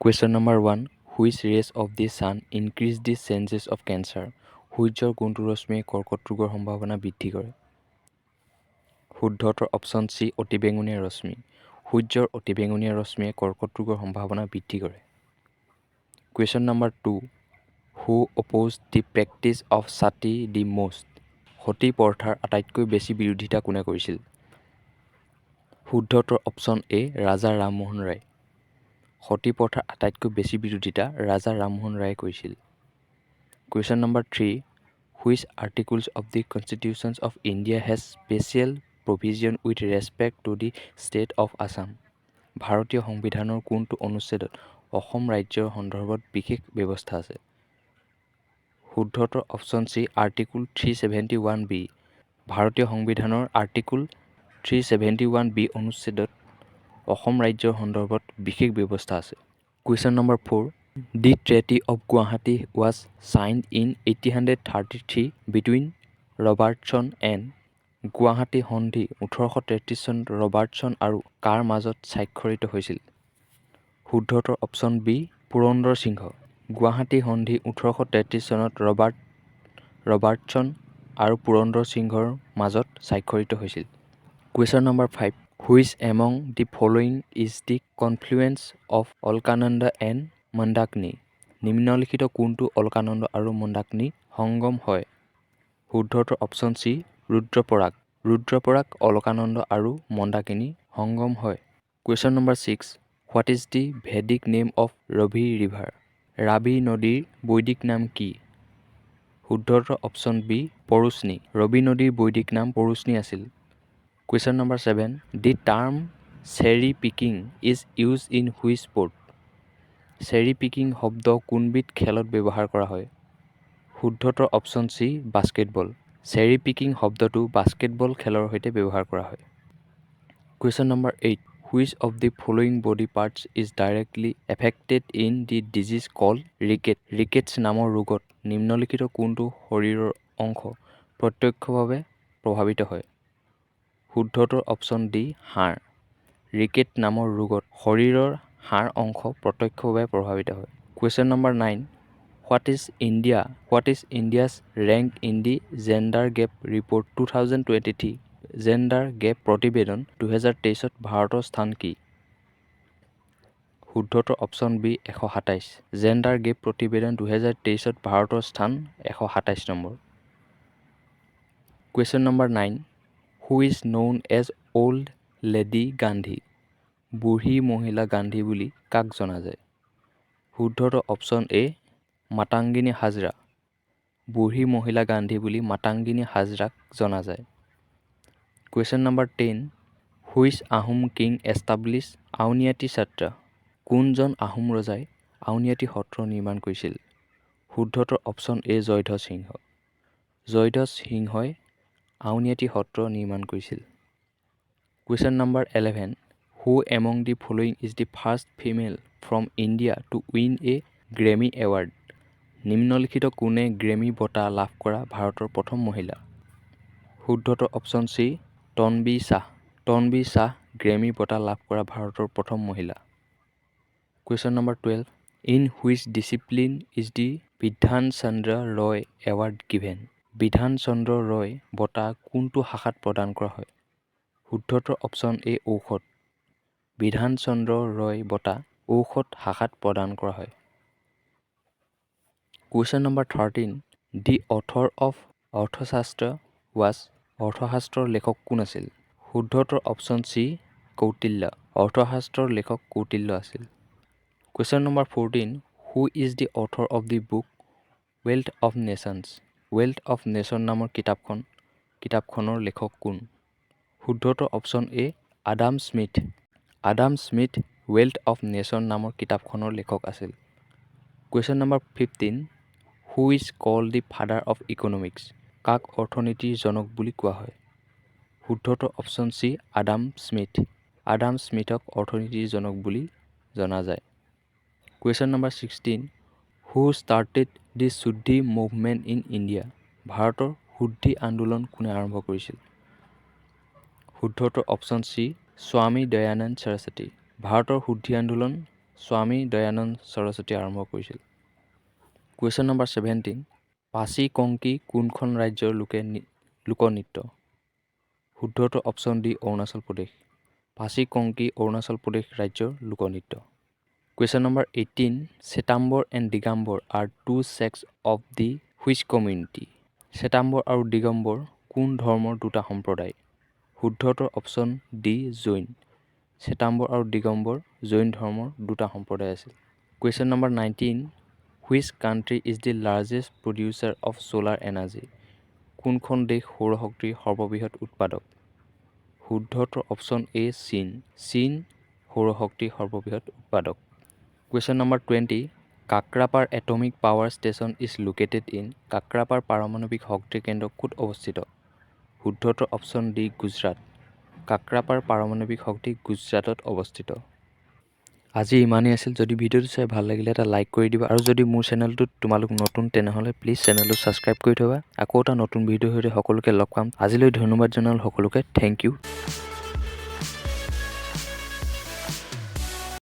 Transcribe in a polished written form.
Question number 1. Which rays of the sun increase the chances of cancer? সূৰ্যৰ কোনটো ৰশ্মিয়ে কৰ্কট ৰোগৰ সম্ভাৱনা বৃদ্ধি কৰে? শুদ্ধতৰ অপশ্যন চি অতিবেঙুনীয়া ৰশ্মি। সূৰ্যৰ অতিবেঙুনীয়া ৰশ্মিয়ে কৰ্কট ৰোগৰ সম্ভাৱনা বৃদ্ধি কৰে। Question number 2. Who opposed the practice of sati the most? সতী প্ৰথাৰ আটাইতকৈ বেছি বিৰোধিতা কোনে কৰিছিল? শুদ্ধতৰ অপশ্যন এ ৰাজা ৰামমোহন ৰায়। সতী প্ৰথাৰ আটাইতকৈ বেছি বিৰোধিতা ৰাজা ৰামমোহন ৰায়ে কৰিছিল। Question number 3. Which articles of the Constitution of India has special provision with respect to the state of Assam? ভাৰতীয় সংবিধানৰ কোনটো অনুচ্ছেদত অসম ৰাজ্যৰ সন্দৰ্ভত বিশেষ ব্যৱস্থা আছে? শুদ্ধতৰ অপশ্যন চি আৰ্টিকল 371B। ভাৰতীয় সংবিধানৰ আৰ্টিকল 371B অনুচ্ছেদত অসম ৰাজ্যৰ সন্দৰ্ভত বিশেষ ব্যৱস্থা আছে। Question number 4. The Treaty of Guwahati was signed in 1833 between Robertson and Guwahati সন্ধি 1833 চনত ৰবাৰ্টছন আৰু কাৰ মাজত স্বাক্ষৰিত হৈছিল? শুদ্ধতৰ অপশ্যন বি পুৰন্দৰ সিংহ। গুৱাহাটী সন্ধি 1833 চনত ৰবাৰ্টছন আৰু পুৰন্দৰ সিংহৰ মাজত স্বাক্ষৰিত হৈছিল। Question number 5. Which among the following is the confluence of Alaknanda and Mandakini? নিম্নলিখিত কোনটো অলকানন্দা আৰু মন্দাকিনী সংগম হয়? শুদ্ধতৰ অপশ্যন চি ৰুদ্ৰপৰাগ। ৰুদ্ৰপৰাগ অলকানন্দা আৰু মন্দাকিনী সংগম হয়। Question number 6. What is the Vedic name of Ravi river? ৰাভি নদীৰ বৈদিক নাম কি? শুদ্ধতৰ অপশ্যন বি পৰুষ্ণী। ৰবি নদীৰ বৈদিক নাম পৰুষ্ণী আছিল। Question number 7. The term cherry picking is used in which sport? Cherry picking শব্দ কোনবিধ খেলত ব্যৱহাৰ কৰা হয়? শুদ্ধতৰ অপশ্যন চি বাস্কেটবল। চেৰী পিকিং শব্দটো বাস্কেটবল খেলৰ সৈতে ব্যৱহাৰ কৰা হয়। Question number 8. Which of the following body parts is directly affected in the disease called rickets? Rickets নামৰ ৰোগত নিম্নলিখিত কোনটো শৰীৰৰ অংশ প্ৰত্যক্ষভাৱে প্ৰভাৱিত হয়? শুদ্ধতৰ অপশ্যন ডি হাড়। ৰিকেট নামৰ ৰোগত শৰীৰৰ হাড় অংশ প্ৰত্যক্ষভাৱে প্ৰভাৱিত হয়। Question number 9. What is India's rank in the Gender Gap Report 2023? Gender gap প্ৰতিবেদন 2023ত ভাৰতৰ স্থান কি? শুদ্ধতৰ অপশ্যন বি 127। জেণ্ডাৰ গেপ প্ৰতিবেদন 2023ত ভাৰতৰ স্থান 127 number. Question number 9. Who is known as Old Lady Gandhi? বুঢ়ী মহিলা গান্ধী বুলি কাক জনা যায়? শুদ্ধতৰ অপশ্যন এ মাতাংগিনী হাজৰা। বুঢ়ী মহিলা গান্ধী বুলি মাতাংগিনী হাজৰাক জনা যায়। Question number 10. Which Ahom king established Auniati সত্ৰ? কোনজন আহোম ৰজাই আউনীআটী সত্ৰ নিৰ্মাণ কৰিছিল? শুদ্ধতৰ অপশ্যন এ জয়ধ্বজ সিংহ। জয়ধ্বজ সিংহই আউনীআটী সত্ৰ নিৰ্মাণ কৰিছিল। Question number 11. Who among the following is the first female from India to win a Grammy Award? নিম্নলিখিত কোনে গ্ৰেমী বঁটা লাভ কৰা ভাৰতৰ প্ৰথম মহিলা? শুদ্ধতৰ option C Tanvi Shah. Tanvi Shah Grammy বঁটা লাভ কৰা ভাৰতৰ প্ৰথম মহিলা। Question number 12. In which discipline is the বিধান চন্দ্ৰ ৰয় এৱাৰ্ড given? বিধান চন্দ্ৰ ৰয় বঁটা কোনটো শাখাত প্ৰদান কৰা হয়? শুদ্ধতৰ অপশ্যন এ ঔষধ। বিধান চন্দ্ৰ ৰয় বঁটা ঔষধ শাখাত প্ৰদান কৰা হয়। Question number 13. The author of অৰ্থশাস্ত্ৰ was অৰ্থশাস্ত্ৰৰ লেখক কোন আছিল? শুদ্ধতৰ অপশ্যন চি কৌটিল্য। অৰ্থশাস্ত্ৰৰ লেখক কৌটিল্য আছিল। Question number 14. Who is the author of the book Wealth of Nations? Wealth of Nation নামৰ কিতাপখনৰ লেখক কোন? শুদ্ধতৰ option A Adam Smith. Adam Smith wealth of nation নামৰ কিতাপখনৰ লেখক আছিল। Question number 15. Who is called the father of economics? কাক অৰ্থনীতিৰ জনক বুলি কোৱা হয়? শুদ্ধতৰ option C Adam Smith. Adam স্মিথক অৰ্থনীতিৰ জনক বুলি জনা যায়। Question number 16. Who started the শুদ্ধি মুভমেণ্ট ইন ইণ্ডিয়া? ভাৰতৰ শুদ্ধি আন্দোলন কোনে আৰম্ভ কৰিছিল? শুদ্ধতৰ অপশ্যন চি স্বামী দয়ানন্দ সৰস্বতী। ভাৰতৰ শুদ্ধি আন্দোলন স্বামী দয়ানন্দ সৰস্বতীয়ে আৰম্ভ কৰিছিল। কুৱেশ্যন নম্বৰ 17, পাচি কংকি কোনখন ৰাজ্যৰ লোকনৃত্য? শুদ্ধটো অপশ্যন ডি অৰুণাচল প্ৰদেশ। পাচি কংকি অৰুণাচল প্ৰদেশ ৰাজ্যৰ লোকনৃত্য। Question number 18, Shvetambar and Digambar are two sects of the which community? Shvetambar আৰু দিগম্বৰ কোন ধৰ্মৰ দুটা সম্প্ৰদায়? শুদ্ধটোৰ অপশ্যন ডি জৈন। শ্বেতাম্বৰ আৰু দিগম্বৰ জৈন ধৰ্মৰ দুটা সম্প্ৰদায় আছিল। Question number 19, which country is the largest producer of solar energy? কোনখন দেশ সৌৰশক্তিৰ সৰ্ববৃহৎ উৎপাদক? শুদ্ধটোৰ অপশ্যন এ চীন। চীন সৌৰশক্তিৰ সৰ্ববৃহৎ উৎপাদক। Question number 20, Kakrapar atomic power station is located in? Kakrapar পাৰমাণৱিক শক্তি কেন্দ্ৰ ক'ত অৱস্থিত? শুদ্ধটোৰ অপশ্যন ডি গুজৰাট। কাক্ৰাপাৰ পাৰমাণৱিক শক্তি গুজৰাটত অৱস্থিত। আজি ইমানেই আছিল। যদি ভিডিঅ'টো চাই ভাল লাগিলে এটা লাইক কৰি দিবা, আৰু যদি মোৰ চেনেলটোত তোমালোক নতুন তেনেহ'লে প্লিজ চেনেলটো ছাবস্ক্ৰাইব কৰি থবা। আকৌ এটা নতুন ভিডিঅ'ৰ সৈতে সকলোকে লগ পাম। আজিলৈ ধন্যবাদ জনালোঁ সকলোকে। Thank U.